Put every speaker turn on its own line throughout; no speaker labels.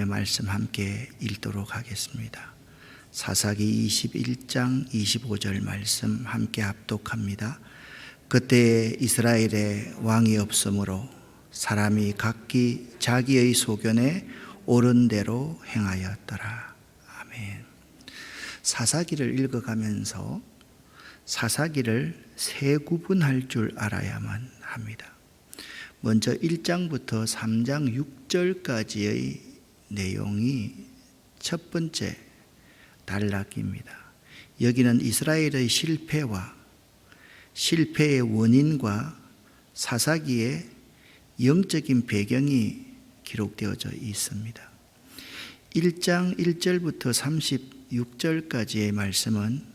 말씀 함께 읽도록 하겠습니다. 사사기 21장 25절 말씀 함께 합독합니다. 그때 이스라엘에 왕이 없으므로 사람이 각기 자기의 소견에 옳은 대로 행하였더라. 아멘. 사사기를 읽어가면서 사사기를 세 구분할 줄 알아야만 합니다. 먼저 1장부터 3장 6절까지의 내용이 첫 번째 단락입니다. 여기는 이스라엘의 실패와 실패의 원인과 사사기의 영적인 배경이 기록되어져 있습니다. 1장 1절부터 36절까지의 말씀은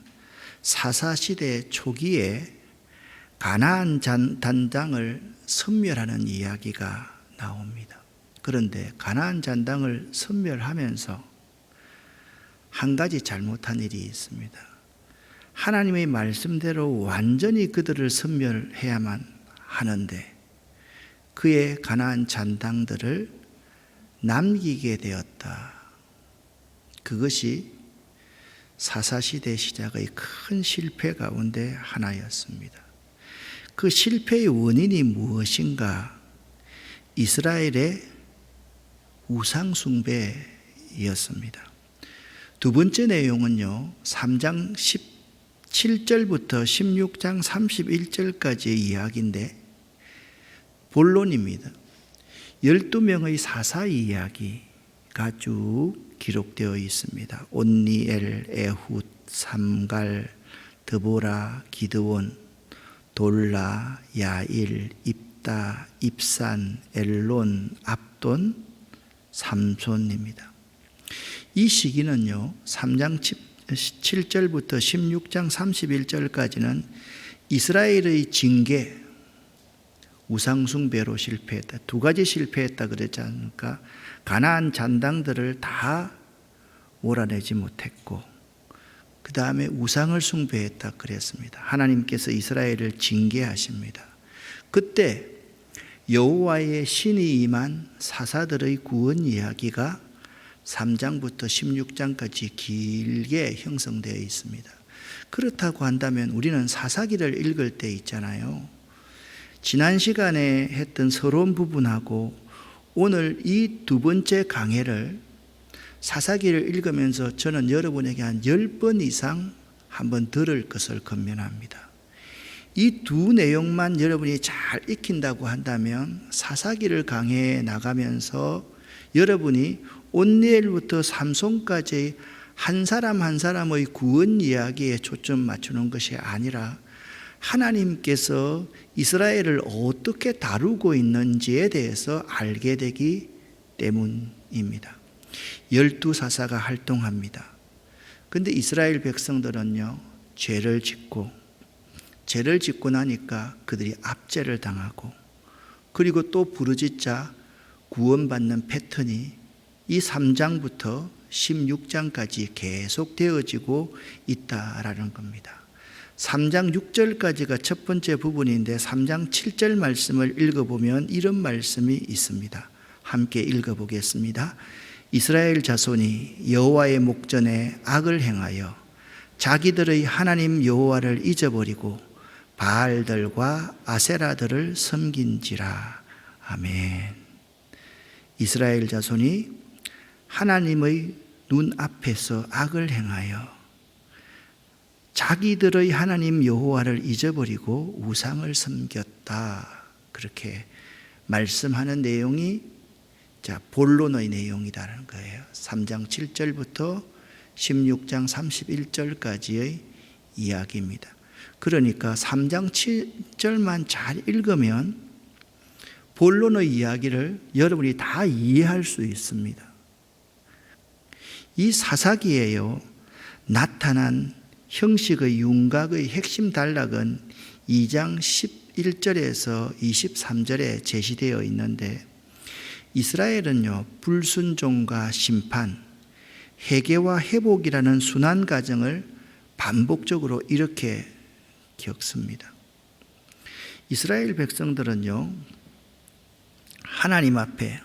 사사시대 초기에 가나안 잔당을 섬멸하는 이야기가 나옵니다. 그런데 가나안 잔당을 섬멸하면서 한 가지 잘못한 일이 있습니다. 하나님의 말씀대로 완전히 그들을 섬멸해야만 하는데 그의 가나안 잔당들을 남기게 되었다. 그것이 사사시대 시작의 큰 실패 가운데 하나였습니다. 그 실패의 원인이 무엇인가? 이스라엘의 우상숭배였습니다. 두 번째 내용은요, 3장 17절부터 16장 31절까지의 이야기인데 본론입니다. 12명의 사사 이야기가 쭉 기록되어 있습니다. 온니엘, 에훗, 삼갈, 드보라, 기드온, 돌라, 야일, 입다, 입산, 엘론, 압돈, 삼손입니다. 이 시기는요, 3장 7절부터 16장 31절까지는 이스라엘의 징계, 우상숭배로 실패했다. 두 가지 실패했다 그랬지 않습니까? 가나안 잔당들을 다 몰아내지 못했고 그 다음에 우상을 숭배했다 그랬습니다. 하나님께서 이스라엘을 징계하십니다. 그때 여호와의 신이 임한 사사들의 구원 이야기가 3장부터 16장까지 길게 형성되어 있습니다. 그렇다고 한다면 우리는 사사기를 읽을 때 있잖아요. 지난 시간에 했던 서론 부분하고 오늘 이 두 번째 강해를 사사기를 읽으면서 저는 여러분에게 한 10번 이상 한번 들을 것을 권면합니다. 이 두 내용만 여러분이 잘 익힌다고 한다면 사사기를 강해에 나가면서 여러분이 온니엘부터 삼손까지 한 사람 한 사람의 구원 이야기에 초점 맞추는 것이 아니라 하나님께서 이스라엘을 어떻게 다루고 있는지에 대해서 알게 되기 때문입니다. 12사사가 활동합니다. 그런데 이스라엘 백성들은요, 죄를 짓고 나니까 그들이 압제를 당하고 그리고 또 부르짖자 구원받는 패턴이 이 3장부터 16장까지 계속 되어지고 있다라는 겁니다. 3장 6절까지가 첫 번째 부분인데 3장 7절 말씀을 읽어보면 이런 말씀이 있습니다. 함께 읽어보겠습니다. 이스라엘 자손이 여호와의 목전에 악을 행하여 자기들의 하나님 여호와를 잊어버리고 바알들과 아세라들을 섬긴지라. 아멘. 이스라엘 자손이 하나님의 눈앞에서 악을 행하여 자기들의 하나님 여호와를 잊어버리고 우상을 섬겼다. 그렇게 말씀하는 내용이 본론의 내용이라는 거예요. 3장 7절부터 16장 31절까지의 이야기입니다. 그러니까 3장 7절만 잘 읽으면 본론의 이야기를 여러분이 다 이해할 수 있습니다. 이 사사기에요, 나타난 형식의 윤곽의 핵심 단락은 2장 11절에서 23절에 제시되어 있는데 이스라엘은요, 불순종과 심판, 회개와 회복이라는 순환 과정을 반복적으로 이렇게 겪습니다. 이스라엘 백성들은요, 하나님 앞에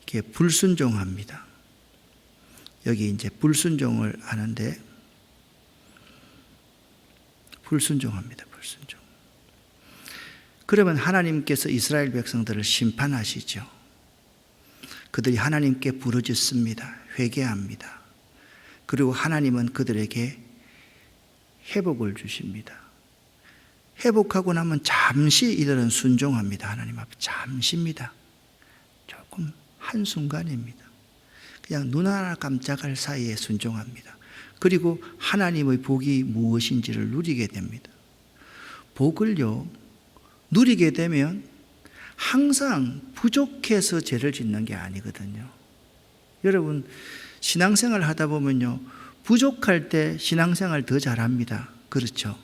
이렇게 불순종합니다. 여기 이제 불순종을 하는데 불순종합니다. 불순종. 그러면 하나님께서 이스라엘 백성들을 심판하시죠. 그들이 하나님께 부르짖습니다. 회개합니다. 그리고 하나님은 그들에게 회복을 주십니다. 회복하고 나면 잠시 이들은 순종합니다. 하나님 앞에 잠시입니다. 조금 한순간입니다. 그냥 눈 하나 깜짝할 사이에 순종합니다. 그리고 하나님의 복이 무엇인지를 누리게 됩니다. 복을요, 누리게 되면 항상 부족해서 죄를 짓는 게 아니거든요. 여러분, 신앙생활 하다 보면요, 부족할 때 신앙생활 더 잘합니다. 그렇죠?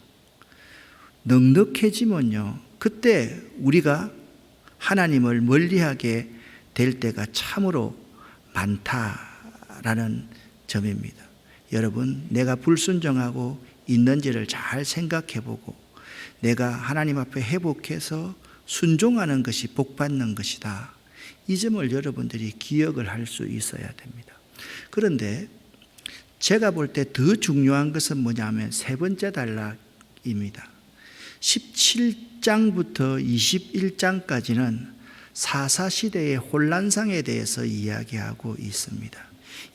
넉넉해지면요, 그때 우리가 하나님을 멀리하게 될 때가 참으로 많다라는 점입니다. 여러분, 내가 불순종하고 있는지를 잘 생각해 보고 내가 하나님 앞에 회복해서 순종하는 것이 복받는 것이다. 이 점을 여러분들이 기억을 할 수 있어야 됩니다. 그런데 제가 볼 때 더 중요한 것은 뭐냐면 세 번째 단락입니다. 17장부터 21장까지는 사사시대의 혼란상에 대해서 이야기하고 있습니다.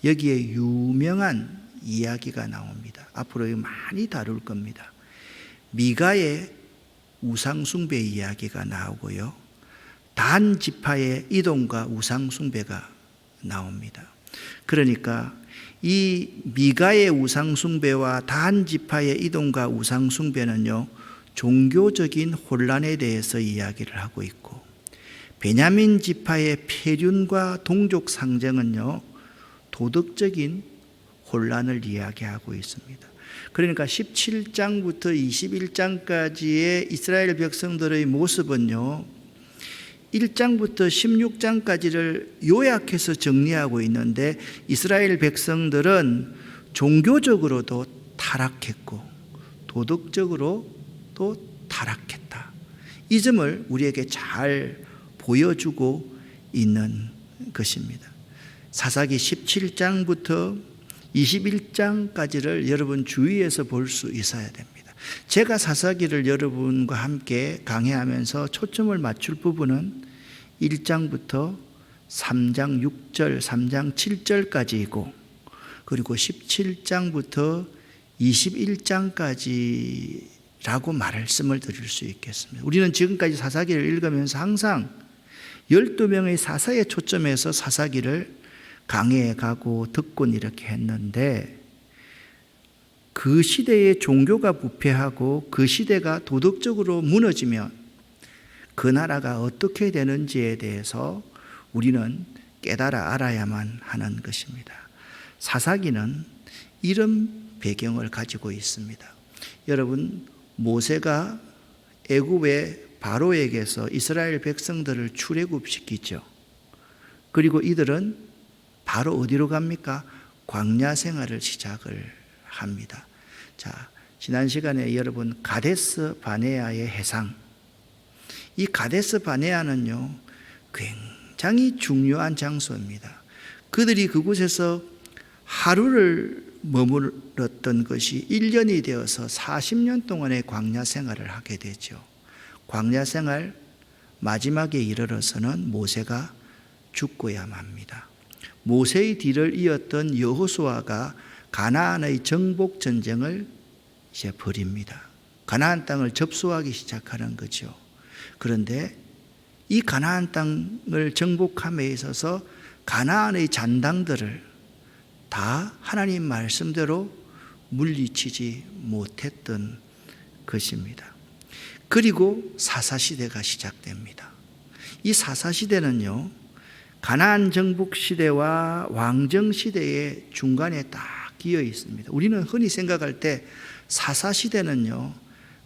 여기에 유명한 이야기가 나옵니다. 앞으로 많이 다룰 겁니다. 미가의 우상숭배 이야기가 나오고요. 단 지파의 이동과 우상숭배가 나옵니다. 그러니까 이 미가의 우상숭배와 단 지파의 이동과 우상숭배는요, 종교적인 혼란에 대해서 이야기를 하고 있고, 베냐민 지파의 폐륜과 동족 상정은요, 도덕적인 혼란을 이야기하고 있습니다. 그러니까 17장부터 21장까지의 이스라엘 백성들의 모습은요, 1장부터 16장까지를 요약해서 정리하고 있는데 이스라엘 백성들은 종교적으로도 타락했고 도덕적으로도 타락했다. 이 점을 우리에게 잘 보여주고 있는 것입니다. 사사기 17장부터 21장까지를 여러분 주의해서 볼 수 있어야 됩니다. 제가 사사기를 여러분과 함께 강해하면서 초점을 맞출 부분은 1장부터 3장 6절, 3장 7절까지이고 그리고 17장부터 21장까지라고 말씀을 드릴 수 있겠습니다. 우리는 지금까지 사사기를 읽으면서 항상 12명의 사사에 초점해서 사사기를 강해해 가고 듣곤 이렇게 했는데 그 시대의 종교가 부패하고 그 시대가 도덕적으로 무너지면 그 나라가 어떻게 되는지에 대해서 우리는 깨달아 알아야만 하는 것입니다. 사사기는 이런 배경을 가지고 있습니다. 여러분, 모세가 애굽의 바로에게서 이스라엘 백성들을 출애굽시키죠. 그리고 이들은 바로 어디로 갑니까? 광야 생활을 시작을 합니다. 자, 지난 시간에 여러분 가데스 바네아의 해상, 이 가데스 바네아는요 굉장히 중요한 장소입니다. 그들이 그곳에서 하루를 머물렀던 것이 1년이 되어서 40년 동안의 광야 생활을 하게 되죠. 광야 생활 마지막에 이르러서는 모세가 죽고야 맙니다. 모세의 뒤를 이었던 여호수아가 가나안의 정복 전쟁을 이제 벌입니다. 가나안 땅을 접수하기 시작하는 거죠. 그런데 이 가나안 땅을 정복함에 있어서 가나안의 잔당들을 다 하나님 말씀대로 물리치지 못했던 것입니다. 그리고 사사시대가 시작됩니다. 이 사사시대는요, 가나안 정복 시대와 왕정 시대의 중간에 딱 끼어 있습니다. 우리는 흔히 생각할 때 사사 시대는요,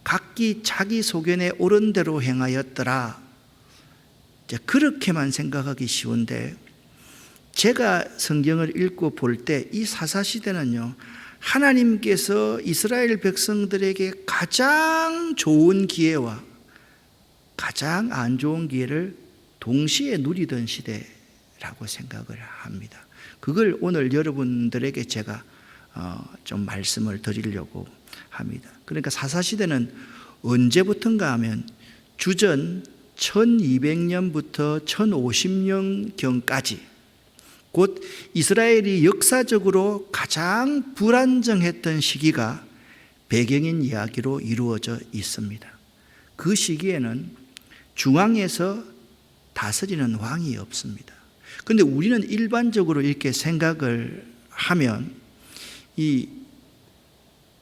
각기 자기 소견에 옳은 대로 행하였더라, 이제 그렇게만 생각하기 쉬운데 제가 성경을 읽고 볼 때 이 사사 시대는요, 하나님께서 이스라엘 백성들에게 가장 좋은 기회와 가장 안 좋은 기회를 동시에 누리던 시대 라고 생각을 합니다. 그걸 오늘 여러분들에게 제가 좀 말씀을 드리려고 합니다. 그러니까 사사시대는 언제부터인가 하면 주전 1200년부터 1050년경까지 곧 이스라엘이 역사적으로 가장 불안정했던 시기가 배경인 이야기로 이루어져 있습니다. 그 시기에는 중앙에서 다스리는 왕이 없습니다. 그런데 우리는 일반적으로 이렇게 생각을 하면 이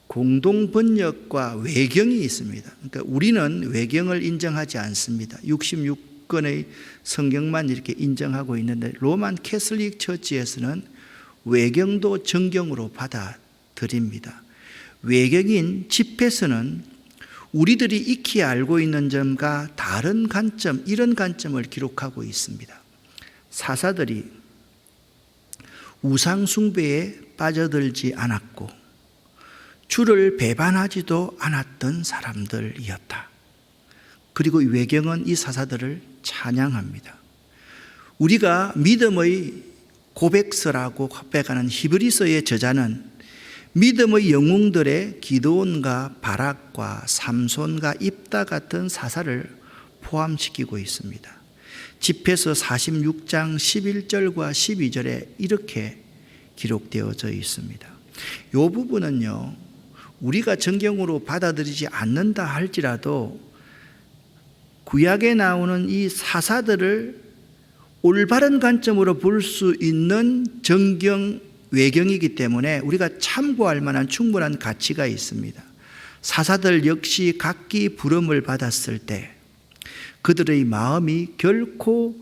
공동 번역과 외경이 있습니다. 그러니까 우리는 외경을 인정하지 않습니다. 66권의 성경만 이렇게 인정하고 있는데 로만 캐슬릭 처치에서는 외경도 정경으로 받아들입니다. 외경인 집회서는 우리들이 익히 알고 있는 점과 다른 관점, 이런 관점을 기록하고 있습니다. 사사들이 우상 숭배에 빠져들지 않았고 주를 배반하지도 않았던 사람들이었다. 그리고 외경은 이 사사들을 찬양합니다. 우리가 믿음의 고백서라고 고백하는 히브리서의 저자는 믿음의 영웅들의 기드온과 바락과 삼손과 입다 같은 사사를 포함시키고 있습니다. 집회서 46장 11절과 12절에 이렇게 기록되어져 있습니다. 이 부분은요, 우리가 정경으로 받아들이지 않는다 할지라도 구약에 나오는 이 사사들을 올바른 관점으로 볼 수 있는 정경 외경이기 때문에 우리가 참고할 만한 충분한 가치가 있습니다. 사사들 역시 각기 부름을 받았을 때 그들의 마음이 결코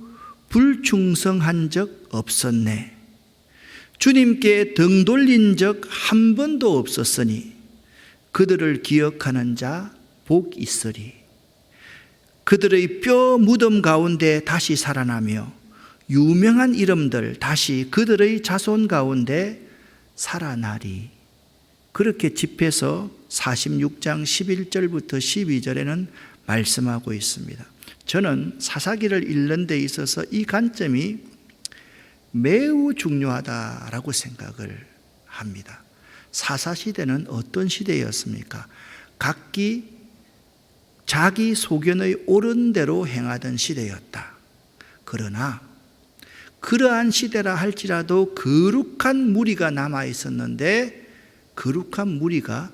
불충성한 적 없었네. 주님께 등 돌린 적 한 번도 없었으니 그들을 기억하는 자 복 있으리. 그들의 뼈 무덤 가운데 다시 살아나며 유명한 이름들 다시 그들의 자손 가운데 살아나리. 그렇게 집회서 46장 11절부터 12절에는 말씀하고 있습니다. 저는 사사기를 읽는 데 있어서 이 관점이 매우 중요하다라고 생각을 합니다. 사사시대는 어떤 시대였습니까? 각기 자기 소견의 옳은 대로 행하던 시대였다. 그러나 그러한 시대라 할지라도 거룩한 무리가 남아 있었는데 거룩한 무리가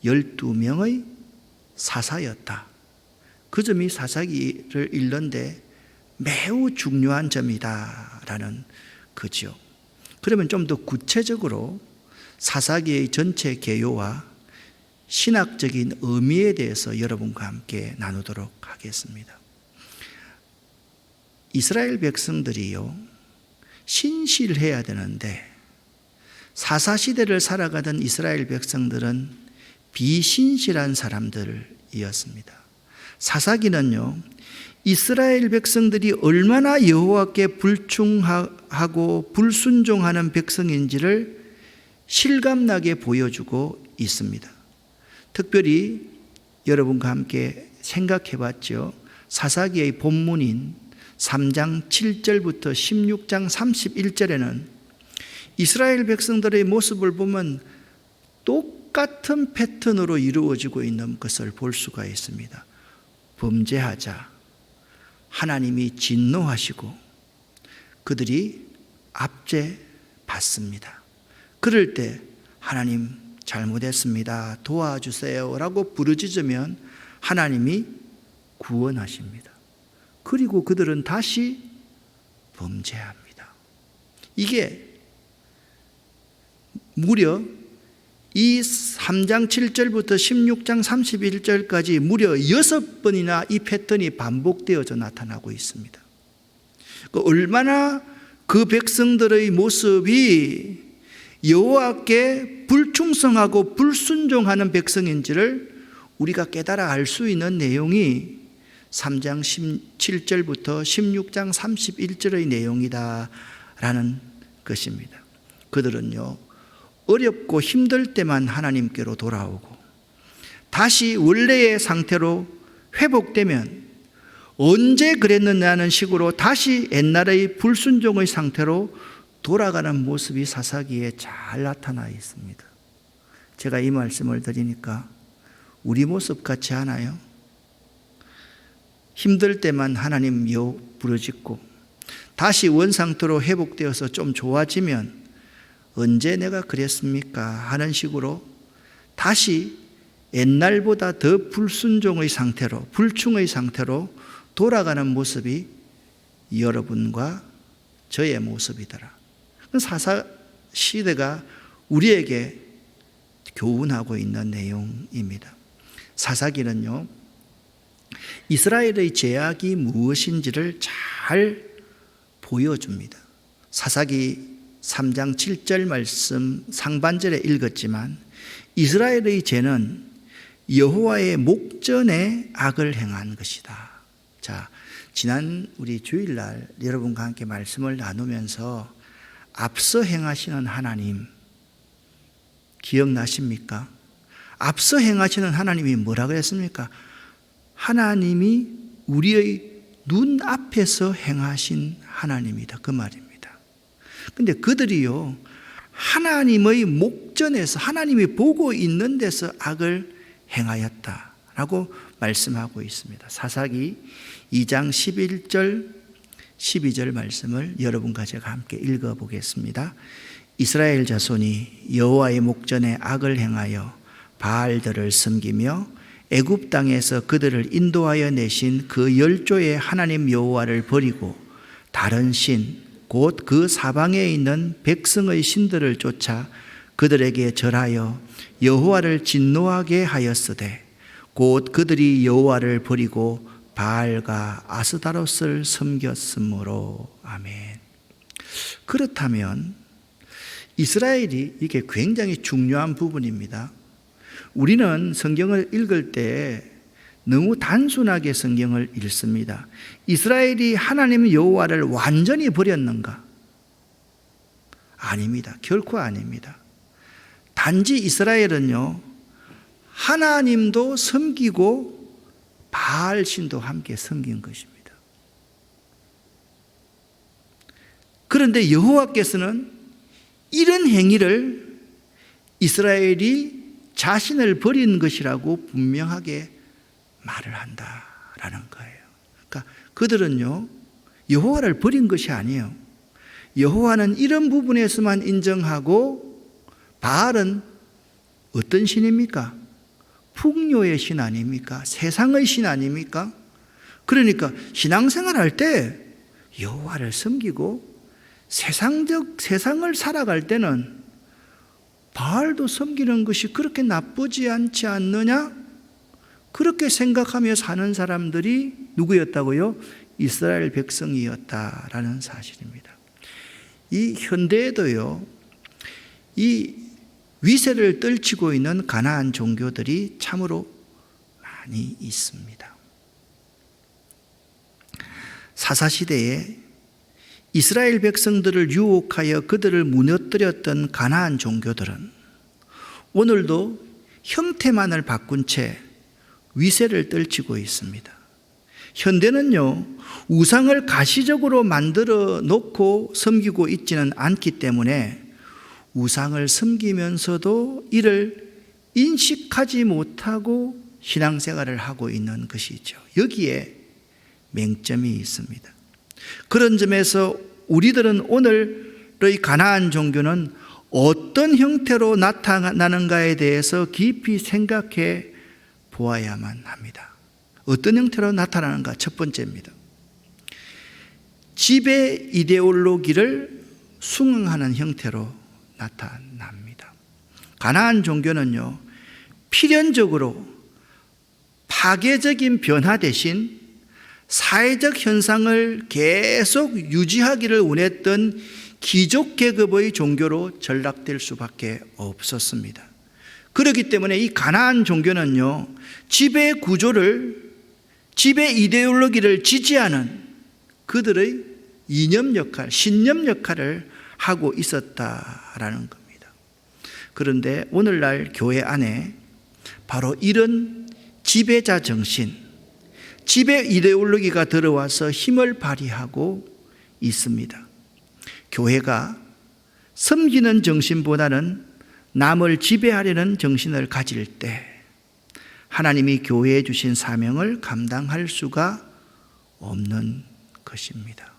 12명의 사사였다. 그 점이 사사기를 읽는데 매우 중요한 점이다라는 거죠. 그러면 좀 더 구체적으로 사사기의 전체 개요와 신학적인 의미에 대해서 여러분과 함께 나누도록 하겠습니다. 이스라엘 백성들이요, 신실해야 되는데 사사시대를 살아가던 이스라엘 백성들은 비신실한 사람들이었습니다. 사사기는요, 이스라엘 백성들이 얼마나 여호와께 불충하고 불순종하는 백성인지를 실감나게 보여주고 있습니다. 특별히 여러분과 함께 생각해 봤죠. 사사기의 본문인 3장 7절부터 16장 31절에는 이스라엘 백성들의 모습을 보면 똑같은 패턴으로 이루어지고 있는 것을 볼 수가 있습니다. 범죄하자 하나님이 진노하시고 그들이 압제받습니다. 그럴 때 하나님 잘못했습니다, 도와주세요 라고 부르짖으면 하나님이 구원하십니다. 그리고 그들은 다시 범죄합니다. 이게 무려 이 3장 7절부터 16장 31절까지 무려 6번이나 이 패턴이 반복되어져 나타나고 있습니다. 얼마나 그 백성들의 모습이 여호와께 불충성하고 불순종하는 백성인지를 우리가 깨달아 알 수 있는 내용이 3장 7절부터 16장 31절의 내용이다라는 것입니다. 그들은요, 어렵고 힘들 때만 하나님께로 돌아오고 다시 원래의 상태로 회복되면 언제 그랬느냐는 식으로 다시 옛날의 불순종의 상태로 돌아가는 모습이 사사기에 잘 나타나 있습니다. 제가 이 말씀을 드리니까 우리 모습 같지 않아요? 힘들 때만 하나님 부르짖고 다시 원상태로 회복되어서 좀 좋아지면 언제 내가 그랬습니까? 하는 식으로 다시 옛날보다 더 불순종의 상태로, 불충의 상태로 돌아가는 모습이 여러분과 저의 모습이더라. 사사 시대가 우리에게 교훈하고 있는 내용입니다. 사사기는요, 이스라엘의 죄악이 무엇인지를 잘 보여줍니다. 사사기 3장 7절 말씀 상반절에 읽었지만 이스라엘의 죄는 여호와의 목전에 악을 행한 것이다. 자, 지난 우리 주일날 여러분과 함께 말씀을 나누면서 앞서 행하시는 하나님 기억나십니까? 앞서 행하시는 하나님이 뭐라 그랬습니까? 하나님이 우리의 눈앞에서 행하신 하나님이다, 그 말입니다. 근데 그들이요, 하나님의 목전에서, 하나님이 보고 있는 데서 악을 행하였다라고 말씀하고 있습니다. 사사기 2장 11절 12절 말씀을 여러분과 제가 함께 읽어보겠습니다. 이스라엘 자손이 여호와의 목전에 악을 행하여 바알들을 섬기며 애굽 땅에서 그들을 인도하여 내신 그 열조의 하나님 여호와를 버리고 다른 신 곧 그 사방에 있는 백성의 신들을 쫓아 그들에게 절하여 여호와를 진노하게 하였으되 곧 그들이 여호와를 버리고 바알과 아스다롯을 섬겼으므로. 아멘. 그렇다면 이스라엘이, 이게 굉장히 중요한 부분입니다. 우리는 성경을 읽을 때 너무 단순하게 성경을 읽습니다. 이스라엘이 하나님 여호와를 완전히 버렸는가? 아닙니다. 결코 아닙니다. 단지 이스라엘은요, 하나님도 섬기고 바알 신도 함께 섬긴 것입니다. 그런데 여호와께서는 이런 행위를 이스라엘이 자신을 버린 것이라고 분명하게 말을 한다라는 거예요. 그러니까 그들은요, 여호와를 버린 것이 아니에요. 여호와는 이런 부분에서만 인정하고 바알은 어떤 신입니까? 풍요의 신 아닙니까? 세상의 신 아닙니까? 그러니까 신앙생활할 때 여호와를 섬기고 세상을 살아갈 때는 바알도 섬기는 것이 그렇게 나쁘지 않지 않느냐? 그렇게 생각하며 사는 사람들이 누구였다고요? 이스라엘 백성이었다라는 사실입니다. 이 현대에도요, 이 위세를 떨치고 있는 가나안 종교들이 참으로 많이 있습니다. 사사시대에 이스라엘 백성들을 유혹하여 그들을 무너뜨렸던 가나안 종교들은 오늘도 형태만을 바꾼 채 위세를 떨치고 있습니다. 현대는요, 우상을 가시적으로 만들어 놓고 섬기고 있지는 않기 때문에 우상을 섬기면서도 이를 인식하지 못하고 신앙생활을 하고 있는 것이죠. 여기에 맹점이 있습니다. 그런 점에서 우리들은 오늘의 가나안 종교는 어떤 형태로 나타나는가에 대해서 깊이 생각해 보아야만 합니다. 어떤 형태로 나타나는가? 첫 번째입니다. 지배 이데올로기를 숭앙하는 형태로 나타납니다. 가나안 종교는요, 필연적으로 파괴적인 변화 대신 사회적 현상을 계속 유지하기를 원했던 귀족 계급의 종교로 전락될 수밖에 없었습니다. 그렇기 때문에 이 가나안 종교는요, 지배 구조를, 지배 이데올로기를 지지하는 그들의 이념 역할, 신념 역할을 하고 있었다라는 겁니다. 그런데 오늘날 교회 안에 바로 이런 지배자 정신, 지배 이데올로기가 들어와서 힘을 발휘하고 있습니다. 교회가 섬기는 정신보다는 남을 지배하려는 정신을 가질 때 하나님이 교회에 주신 사명을 감당할 수가 없는 것입니다.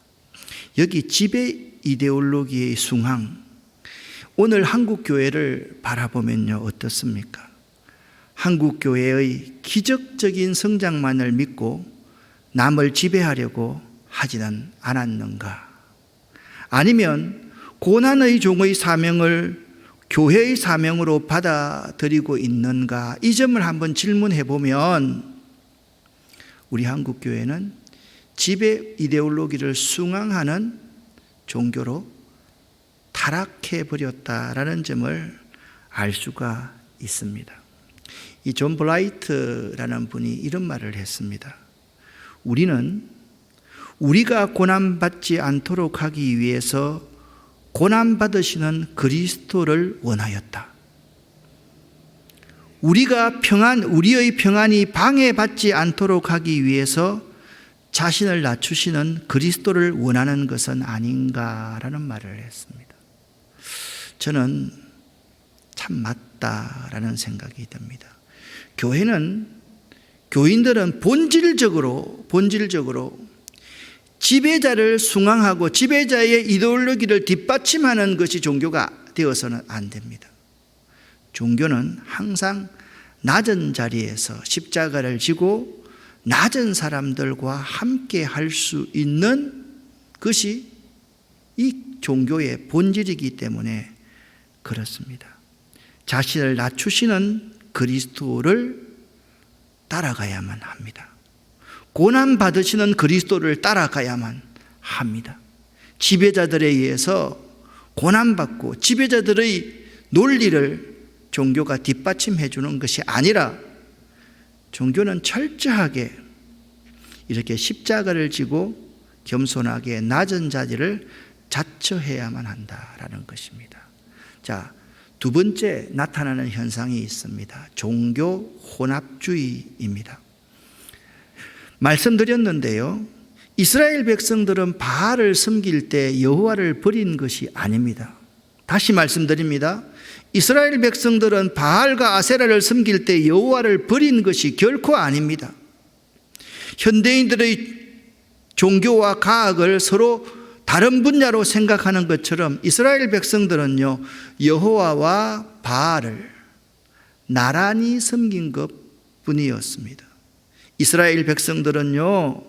여기 지배 이데올로기의 숭앙, 오늘 한국 교회를 바라보면요, 어떻습니까? 한국 교회의 기적적인 성장만을 믿고 남을 지배하려고 하지는 않았는가? 아니면 고난의 종의 사명을 교회의 사명으로 받아들이고 있는가? 이 점을 한번 질문해 보면 우리 한국 교회는 지배 이데올로기를 숭앙하는 종교로 타락해 버렸다라는 점을 알 수가 있습니다. 이 존 블라이트라는 분이 이런 말을 했습니다. 우리가 고난받지 않도록 하기 위해서 고난받으시는 그리스도를 원하였다. 우리의 평안이 방해받지 않도록 하기 위해서 자신을 낮추시는 그리스도를 원하는 것은 아닌가라는 말을 했습니다. 저는 참 맞다라는 생각이 듭니다. 교인들은 본질적으로 지배자를 숭앙하고 지배자의 이데올로기를 뒷받침하는 것이 종교가 되어서는 안 됩니다. 종교는 항상 낮은 자리에서 십자가를 지고 낮은 사람들과 함께 할 수 있는 것이 이 종교의 본질이기 때문에 그렇습니다. 자신을 낮추시는 그리스도를 따라가야만 합니다. 고난받으시는 그리스도를 따라가야만 합니다. 지배자들에 의해서 고난받고 지배자들의 논리를 종교가 뒷받침해 주는 것이 아니라 종교는 철저하게 이렇게 십자가를 지고 겸손하게 낮은 자리를 자처해야만 한다라는 것입니다. 자, 두 번째 나타나는 현상이 있습니다. 종교 혼합주의입니다. 말씀드렸는데요, 이스라엘 백성들은 바알을 섬길 때 여호와를 버린 것이 아닙니다. 다시 말씀드립니다. 이스라엘 백성들은 바알과 아세라를 섬길 때 여호와를 버린 것이 결코 아닙니다. 현대인들의 종교와 과학을 서로 다른 분야로 생각하는 것처럼 이스라엘 백성들은요, 여호와와 바알을 나란히 섬긴 것뿐이었습니다. 이스라엘 백성들은요,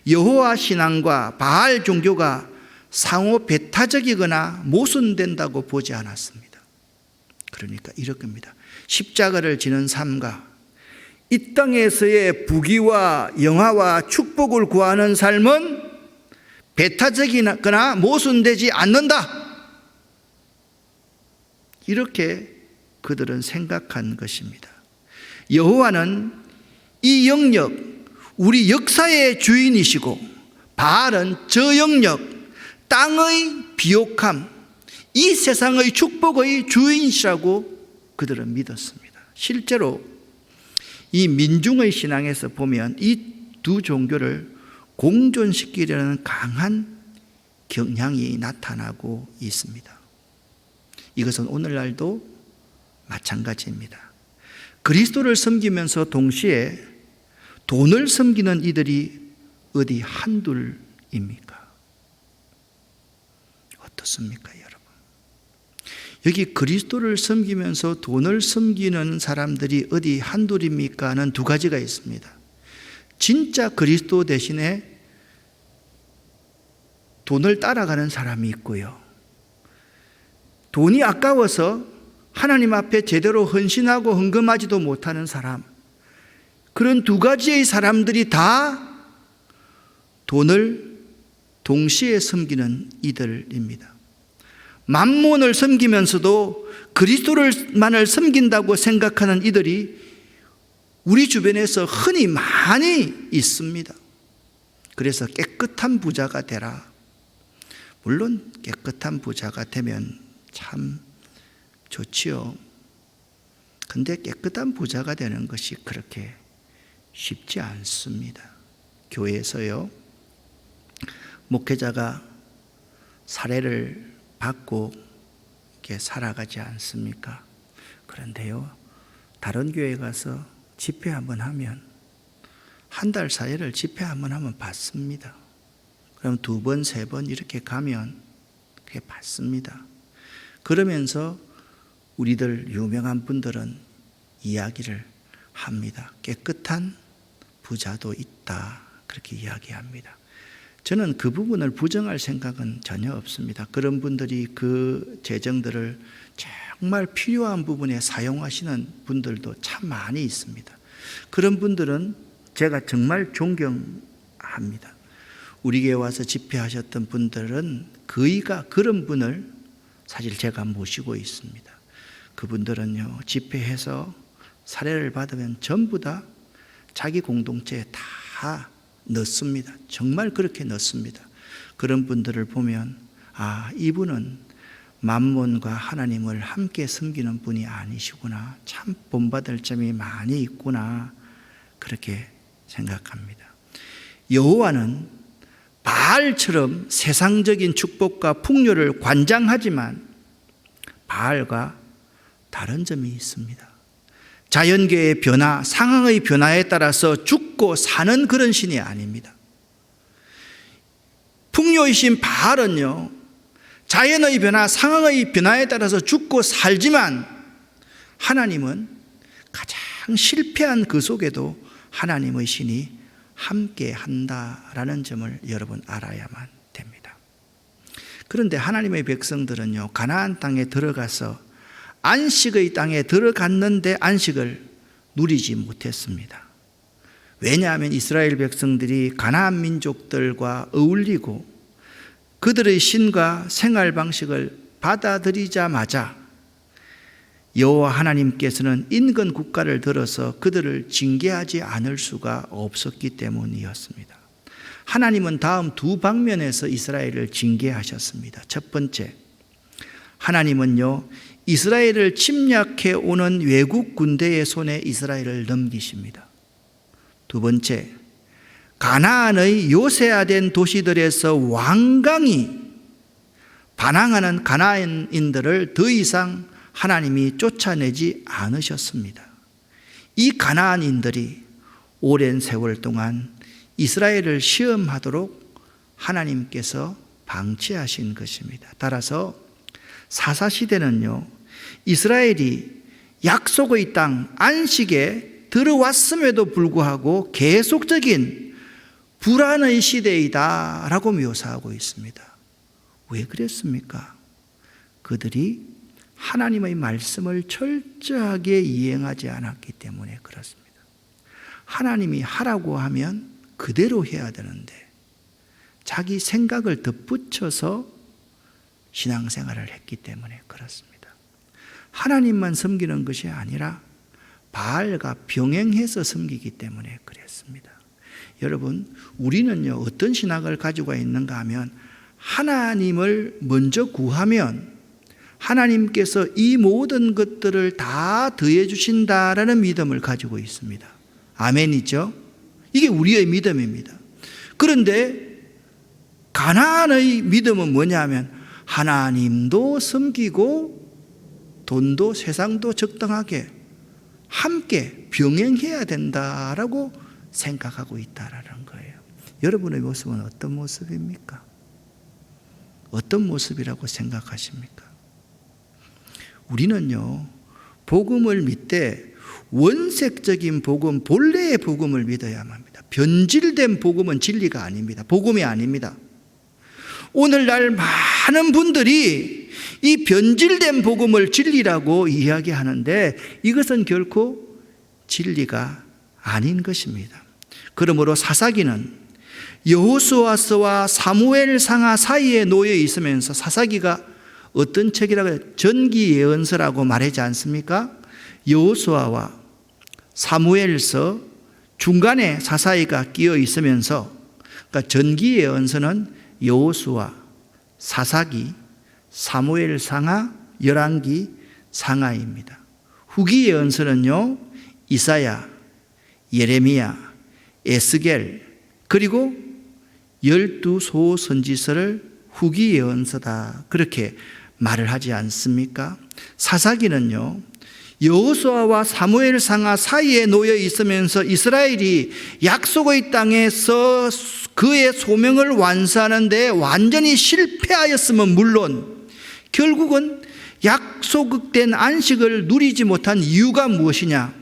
여호와 신앙과 바알 종교가 상호 배타적이거나 모순된다고 보지 않았습니다. 그러니까 이렇게입니다. 십자가를 지는 삶과 이 땅에서의 부귀와 영화와 축복을 구하는 삶은 배타적이거나 모순되지 않는다. 이렇게 그들은 생각한 것입니다. 여호와는 이 영역, 우리 역사의 주인이시고 바알은 저 영역, 땅의 비옥함, 이 세상의 축복의 주인이시라고 그들은 믿었습니다. 실제로 이 민중의 신앙에서 보면 이 두 종교를 공존시키려는 강한 경향이 나타나고 있습니다. 이것은 오늘날도 마찬가지입니다. 그리스도를 섬기면서 동시에 돈을 섬기는 이들이 어디 한둘입니까? 어떻습니까, 여러분? 여기 그리스도를 섬기면서 돈을 섬기는 사람들이 어디 한둘입니까는 두 가지가 있습니다. 진짜 그리스도 대신에 돈을 따라가는 사람이 있고요. 돈이 아까워서 하나님 앞에 제대로 헌신하고 헌금하지도 못하는 사람, 그런 두 가지의 사람들이 다 돈을 동시에 섬기는 이들입니다. 만몬을 섬기면서도 그리스도만을 섬긴다고 생각하는 이들이 우리 주변에서 흔히 많이 있습니다. 그래서 깨끗한 부자가 되라. 물론 깨끗한 부자가 되면 참 좋지요. 근데 깨끗한 부자가 되는 것이 그렇게 쉽지 않습니다. 교회에서요, 목회자가 사례를 받고 이렇게 살아가지 않습니까? 그런데요, 다른 교회 가서 집회 한번 하면 한 달 사례를 집회 한번 하면 받습니다. 그럼 2번, 3번 이렇게 가면 그게 받습니다. 그러면서 우리들 유명한 분들은 이야기를 합니다. 깨끗한 부자도 있다, 그렇게 이야기합니다. 저는 그 부분을 부정할 생각은 전혀 없습니다. 그런 분들이 그 재정들을 정말 필요한 부분에 사용하시는 분들도 참 많이 있습니다. 그런 분들은 제가 정말 존경합니다. 우리 교회 와서 집회하셨던 분들은 거의가 그런 분을 사실 제가 모시고 있습니다. 그분들은요, 집회해서 사례를 받으면 전부 다 자기 공동체에 다 넣습니다. 정말 그렇게 넣습니다. 그런 분들을 보면 이분은 만몬과 하나님을 함께 섬기는 분이 아니시구나, 참 본받을 점이 많이 있구나, 그렇게 생각합니다. 여호와는 바알처럼 세상적인 축복과 풍요를 관장하지만 바알과 다른 점이 있습니다. 자연계의 변화, 상황의 변화에 따라서 죽고 사는 그런 신이 아닙니다. 풍요이신 바알은요, 자연의 변화, 상황의 변화에 따라서 죽고 살지만 하나님은 가장 실패한 그 속에도 하나님의 신이 함께 한다라는 점을 여러분 알아야만 됩니다. 그런데 하나님의 백성들은요, 가나안 땅에 들어가서 안식의 땅에 들어갔는데 안식을 누리지 못했습니다. 왜냐하면 이스라엘 백성들이 가나안 민족들과 어울리고 그들의 신과 생활 방식을 받아들이자마자 여호와 하나님께서는 인근 국가를 들어서 그들을 징계하지 않을 수가 없었기 때문이었습니다. 하나님은 다음 2방면에서 이스라엘을 징계하셨습니다. 첫 번째, 하나님은요, 이스라엘을 침략해 오는 외국 군대의 손에 이스라엘을 넘기십니다. 2번째, 가나안의 요새화된 도시들에서 완강히 반항하는 가나안인들을 더 이상 하나님이 쫓아내지 않으셨습니다. 이 가나안인들이 오랜 세월 동안 이스라엘을 시험하도록 하나님께서 방치하신 것입니다. 따라서 사사시대는요, 이스라엘이 약속의 땅 안식에 들어왔음에도 불구하고 계속적인 불안의 시대이다라고 묘사하고 있습니다. 왜 그랬습니까? 그들이 하나님의 말씀을 철저하게 이행하지 않았기 때문에 그렇습니다. 하나님이 하라고 하면 그대로 해야 되는데 자기 생각을 덧붙여서 신앙생활을 했기 때문에 그렇습니다. 하나님만 섬기는 것이 아니라 바알과 병행해서 섬기기 때문에 그랬습니다. 여러분, 우리는요, 어떤 신학을 가지고 있는가 하면 하나님을 먼저 구하면 하나님께서 이 모든 것들을 다 더해 주신다라는 믿음을 가지고 있습니다. 아멘이죠? 이게 우리의 믿음입니다. 그런데 가나안의 믿음은 뭐냐면 하나님도 섬기고 돈도 세상도 적당하게 함께 병행해야 된다라고 생각하고 있다라는 거예요. 여러분의 모습은 어떤 모습입니까? 어떤 모습이라고 생각하십니까? 우리는요, 복음을 믿되 원색적인 복음, 본래의 복음을 믿어야만 합니다. 변질된 복음은 진리가 아닙니다. 복음이 아닙니다. 오늘날 많은 분들이 이 변질된 복음을 진리라고 이야기하는데 이것은 결코 진리가 아닌 것입니다. 그러므로 사사기는 여호수아서와 사무엘상하 사이에 놓여 있으면서 사사기가 어떤 책이라고 해요? 전기 예언서라고 말하지 않습니까? 여호수아와 사무엘서 중간에 사사기가 끼어 있으면서, 그러니까 전기 예언서는 여호수아, 사사기, 사무엘상하, 열왕기, 상하입니다. 후기 예언서는요, 이사야, 예레미야, 에스겔, 그리고 12소 선지서를 후기 예언서다, 그렇게 말을 하지 않습니까? 사사기는요, 여호수아와 사무엘 상하 사이에 놓여 있으면서 이스라엘이 약속의 땅에서 그의 소명을 완수하는 데 완전히 실패하였으면 물론 결국은 약속된 안식을 누리지 못한 이유가 무엇이냐?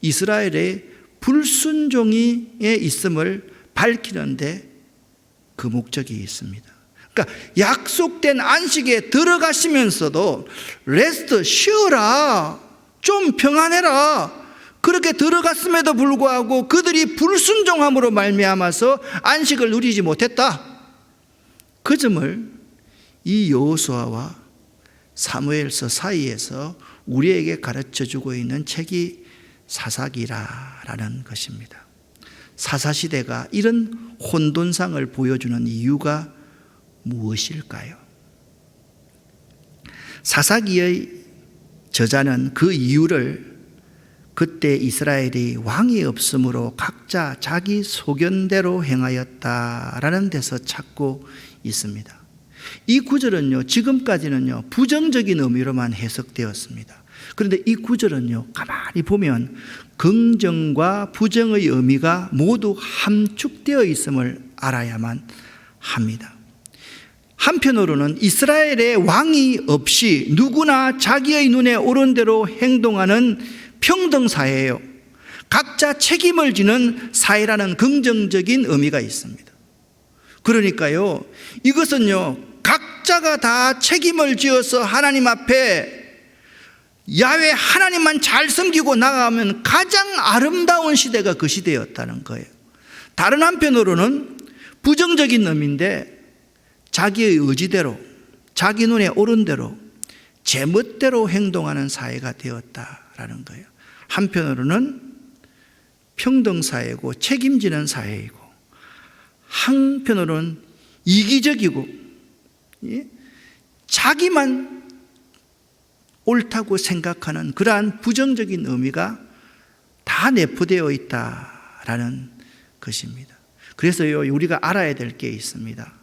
이스라엘의 불순종이 있음을 밝히는데 그 목적이 있습니다. 그러니까 약속된 안식에 들어가시면서도 레스트, 쉬어라, 좀 평안해라, 그렇게 들어갔음에도 불구하고 그들이 불순종함으로 말미암아서 안식을 누리지 못했다. 그 점을 이 여호수아와 사무엘서 사이에서 우리에게 가르쳐주고 있는 책이 사사기라는 것입니다. 사사시대가 이런 혼돈상을 보여주는 이유가 무엇일까요? 사사기의 저자는 그 이유를 그때 이스라엘이 왕이 없으므로 각자 자기 소견대로 행하였다라는 데서 찾고 있습니다. 이 구절은요, 지금까지는요, 부정적인 의미로만 해석되었습니다. 그런데 이 구절은요, 가만히 보면 긍정과 부정의 의미가 모두 함축되어 있음을 알아야만 합니다. 한편으로는 이스라엘의 왕이 없이 누구나 자기의 눈에 오른 대로 행동하는 평등사회예요. 각자 책임을 지는 사회라는 긍정적인 의미가 있습니다. 그러니까요, 이것은요, 각자가 다 책임을 지어서 하나님 앞에 야훼 하나님만 잘 섬기고 나가면 가장 아름다운 시대가 그 시대였다는 거예요. 다른 한편으로는 부정적인 의미인데 자기의 의지대로, 자기 눈에 오른 대로, 제멋대로 행동하는 사회가 되었다라는 거예요. 한편으로는 평등사회고 책임지는 사회이고, 한편으로는 이기적이고 자기만 옳다고 생각하는 그러한 부정적인 의미가 다 내포되어 있다라는 것입니다. 그래서요, 우리가 알아야 될 게 있습니다.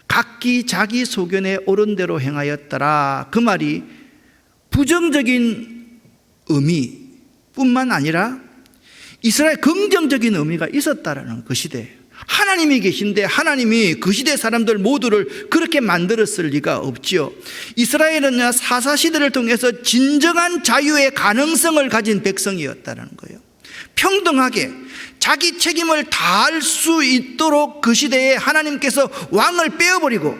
각기 자기 소견에 옳은 대로 행하였더라, 그 말이 부정적인 의미뿐만 아니라 이스라엘 긍정적인 의미가 있었다라는 그 시대예요. 하나님이 계신데 하나님이 그 시대 사람들 모두를 그렇게 만들었을 리가 없지요. 이스라엘은 사사시대를 통해서 진정한 자유의 가능성을 가진 백성이었다는 거예요. 평등하게 자기 책임을 다할 수 있도록 그 시대에 하나님께서 왕을 빼어버리고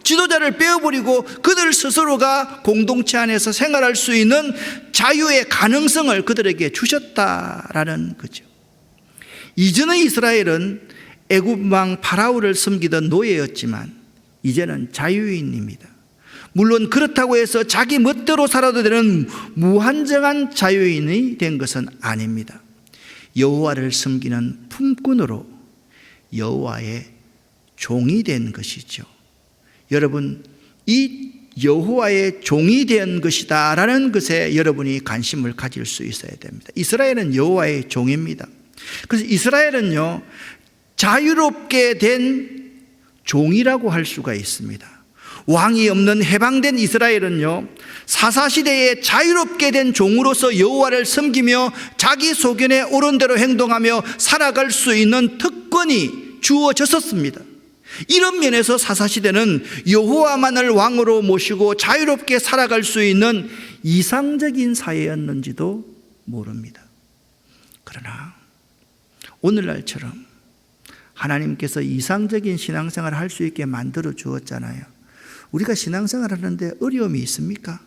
지도자를 빼어버리고 그들 스스로가 공동체 안에서 생활할 수 있는 자유의 가능성을 그들에게 주셨다라는 거죠. 이전의 이스라엘은 애굽왕 파라오를 섬기던 노예였지만 이제는 자유인입니다. 물론 그렇다고 해서 자기 멋대로 살아도 되는 무한정한 자유인이 된 것은 아닙니다. 여호와를 섬기는 품꾼으로 여호와의 종이 된 것이죠. 여러분, 이 여호와의 종이 된 것이다라는 것에 여러분이 관심을 가질 수 있어야 됩니다. 이스라엘은 여호와의 종입니다. 그래서 이스라엘은요, 자유롭게 된 종이라고 할 수가 있습니다. 왕이 없는 해방된 이스라엘은요, 사사시대에 자유롭게 된 종으로서 여호와를 섬기며 자기 소견에 옳은 대로 행동하며 살아갈 수 있는 특권이 주어졌었습니다. 이런 면에서 사사시대는 여호와만을 왕으로 모시고 자유롭게 살아갈 수 있는 이상적인 사회였는지도 모릅니다. 그러나 오늘날처럼 하나님께서 이상적인 신앙생활을 할 수 있게 만들어 주었잖아요. 우리가 신앙생활 하는데 어려움이 있습니까?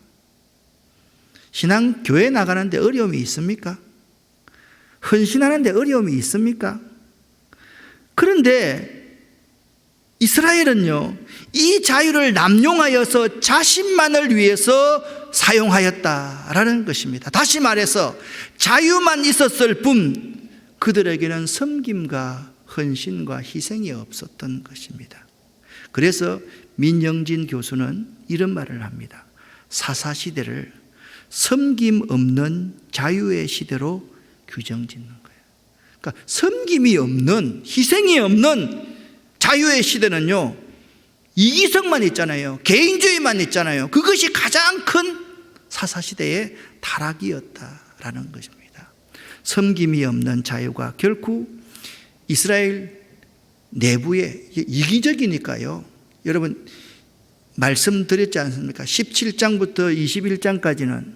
교회 나가는데 어려움이 있습니까? 헌신하는데 어려움이 있습니까? 그런데 이스라엘은요, 이 자유를 남용하여서 자신만을 위해서 사용하였다라는 것입니다. 다시 말해서 자유만 있었을 뿐 그들에게는 섬김과 헌신과 희생이 없었던 것입니다. 그래서 민영진 교수는 이런 말을 합니다. 사사시대를 섬김 없는 자유의 시대로 규정짓는 거예요. 그러니까 섬김이 없는, 희생이 없는 자유의 시대는요, 이기성만 있잖아요. 개인주의만 있잖아요. 그것이 가장 큰 사사시대의 타락이었다라는 것입니다. 섬김이 없는 자유가 결코 이스라엘 내부에 이기적이니까요. 여러분 말씀드렸지 않습니까? 17장부터 21장까지는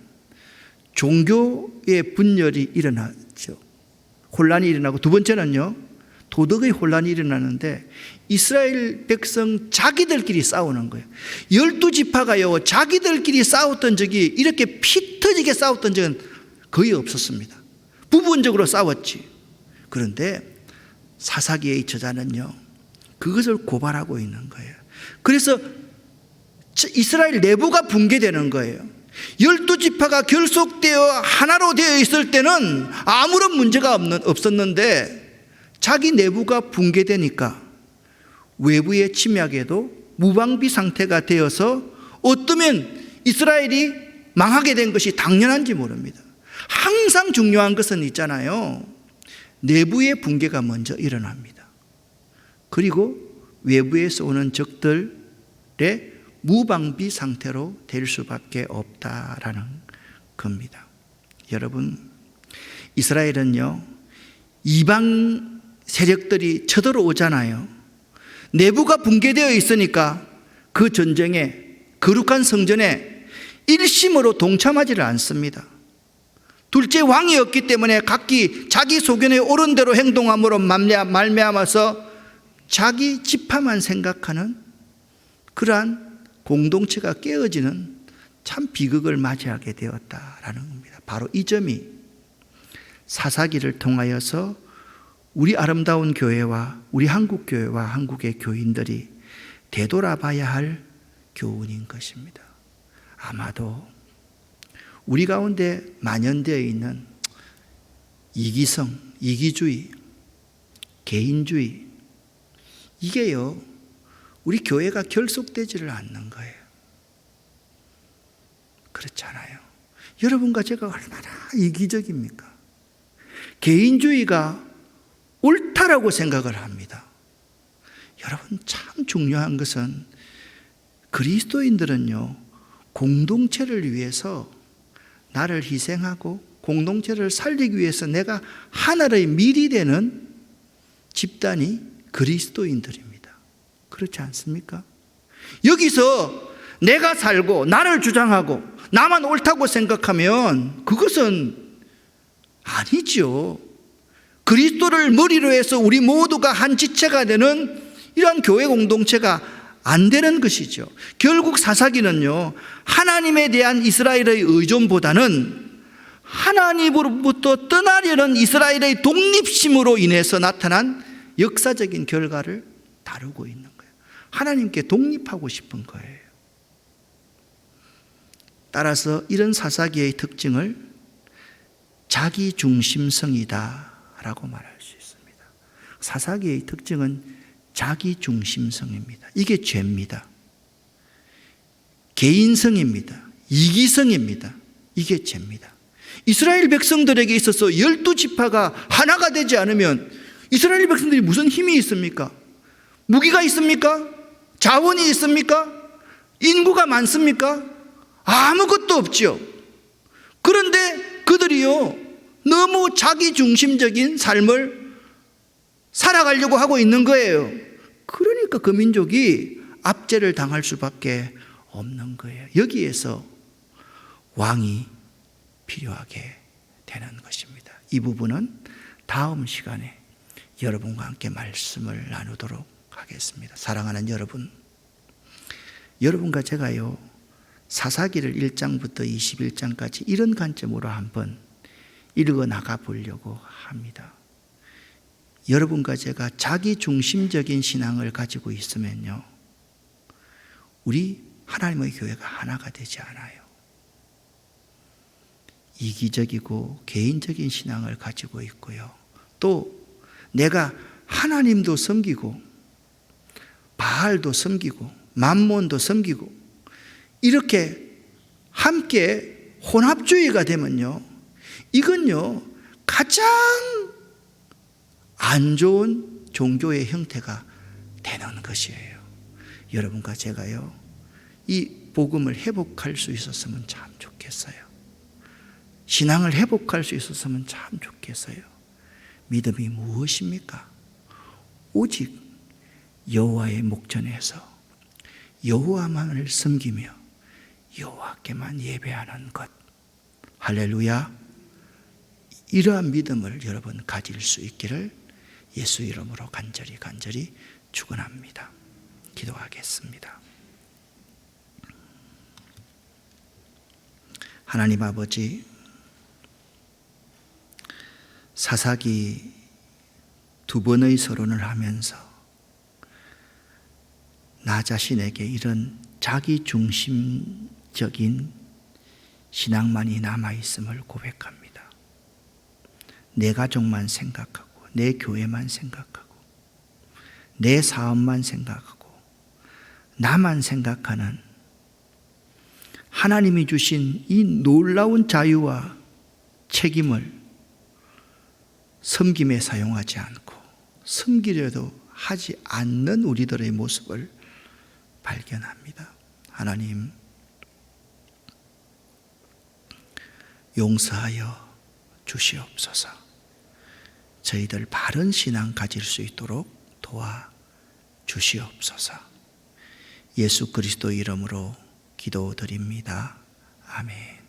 종교의 분열이 일어났죠. 혼란이 일어나고, 두 번째는요, 도덕의 혼란이 일어나는데 이스라엘 백성 자기들끼리 싸우는 거예요. 12지파가요 자기들끼리 싸웠던 적이, 이렇게 피 터지게 싸웠던 적은 거의 없었습니다. 부분적으로 싸웠지. 그런데 사사기의 저자는요 그것을 고발하고 있는 거예요. 그래서 이스라엘 내부가 붕괴되는 거예요. 12지파가 결속되어 하나로 되어 있을 때는 아무런 문제가 없었는데 자기 내부가 붕괴되니까 외부의 침략에도 무방비 상태가 되어서 어쩌면 이스라엘이 망하게 된 것이 당연한지 모릅니다. 항상 중요한 것은 있잖아요. 내부의 붕괴가 먼저 일어납니다. 그리고 외부에서 오는 적들의 무방비 상태로 될 수밖에 없다라는 겁니다. 여러분, 이스라엘은요 이방 세력들이 쳐들어오잖아요. 내부가 붕괴되어 있으니까 그 전쟁에, 거룩한 성전에 일심으로 동참하지를 않습니다. 둘째, 왕이 없기 때문에 각기 자기 소견에 옳은 대로 행동함으로 말미암아서 자기 지파만 생각하는 그러한 공동체가 깨어지는 참 비극을 맞이하게 되었다라는 겁니다. 바로 이 점이 사사기를 통하여서 우리 아름다운 교회와 우리 한국교회와 한국의 교인들이 되돌아봐야 할 교훈인 것입니다. 아마도 우리 가운데 만연되어 있는 이기성, 이기주의, 개인주의, 이게요 우리 교회가 결속되지를 않는 거예요. 그렇잖아요. 여러분과 제가 얼마나 이기적입니까? 개인주의가 옳다라고 생각을 합니다. 여러분, 참 중요한 것은 그리스도인들은요 공동체를 위해서 나를 희생하고 공동체를 살리기 위해서 내가 하나의 밀이 되는 집단이 그리스도인들입니다. 그렇지 않습니까? 여기서 내가 살고 나를 주장하고 나만 옳다고 생각하면 그것은 아니죠. 그리스도를 머리로 해서 우리 모두가 한 지체가 되는 이러한 교회 공동체가 안 되는 것이죠. 결국 사사기는요 하나님에 대한 이스라엘의 의존보다는 하나님으로부터 떠나려는 이스라엘의 독립심으로 인해서 나타난 역사적인 결과를 다루고 있는 거예요. 하나님께 독립하고 싶은 거예요. 따라서 이런 사사기의 특징을 자기중심성이다 라고 말할 수 있습니다. 사사기의 특징은 자기중심성입니다. 이게 죄입니다. 개인성입니다. 이기성입니다. 이게 죄입니다. 이스라엘 백성들에게 있어서 12지파가 하나가 되지 않으면 이스라엘 백성들이 무슨 힘이 있습니까? 무기가 있습니까? 자원이 있습니까? 인구가 많습니까? 아무것도 없죠. 그런데 그들이요 너무 자기중심적인 삶을 살아가려고 하고 있는 거예요. 그러니까 그 민족이 압제를 당할 수밖에 없는 거예요. 여기에서 왕이 필요하게 되는 것입니다. 이 부분은 다음 시간에 여러분과 함께 말씀을 나누도록 하겠습니다. 사랑하는 여러분, 여러분과 제가요 사사기를 1장부터 21장까지 이런 관점으로 한번 읽어 나가 보려고 합니다. 여러분과 제가 자기중심적인 신앙을 가지고 있으면요 우리 하나님의 교회가 하나가 되지 않아요. 이기적이고 개인적인 신앙을 가지고 있고요, 또 내가 하나님도 섬기고 바알도 섬기고 만몬도 섬기고 이렇게 함께 혼합주의가 되면요 이건요 가장 안 좋은 종교의 형태가 되는 것이에요. 여러분과 제가요, 이 복음을 회복할 수 있었으면 참 좋겠어요. 신앙을 회복할 수 있었으면 참 좋겠어요. 믿음이 무엇입니까? 오직 여호와의 목전에서 여호와만을 섬기며 여호와께만 예배하는 것. 할렐루야. 이러한 믿음을 여러분 가질 수 있기를 예수 이름으로 간절히 축원합니다. 기도하겠습니다. 하나님 아버지, 사사기 2번의 서론을 하면서 나 자신에게 이런 자기 중심적인 신앙만이 남아있음을 고백합니다. 내 가족만 생각하고, 내 교회만 생각하고, 내 사업만 생각하고, 나만 생각하는 하나님이 주신 이 놀라운 자유와 책임을 섬김에 사용하지 않고 섬기려도 하지 않는 우리들의 모습을 발견합니다. 하나님, 용서하여 주시옵소서. 저희들 바른 신앙 가질 수 있도록 도와 주시옵소서. 예수 그리스도 이름으로 기도드립니다. 아멘.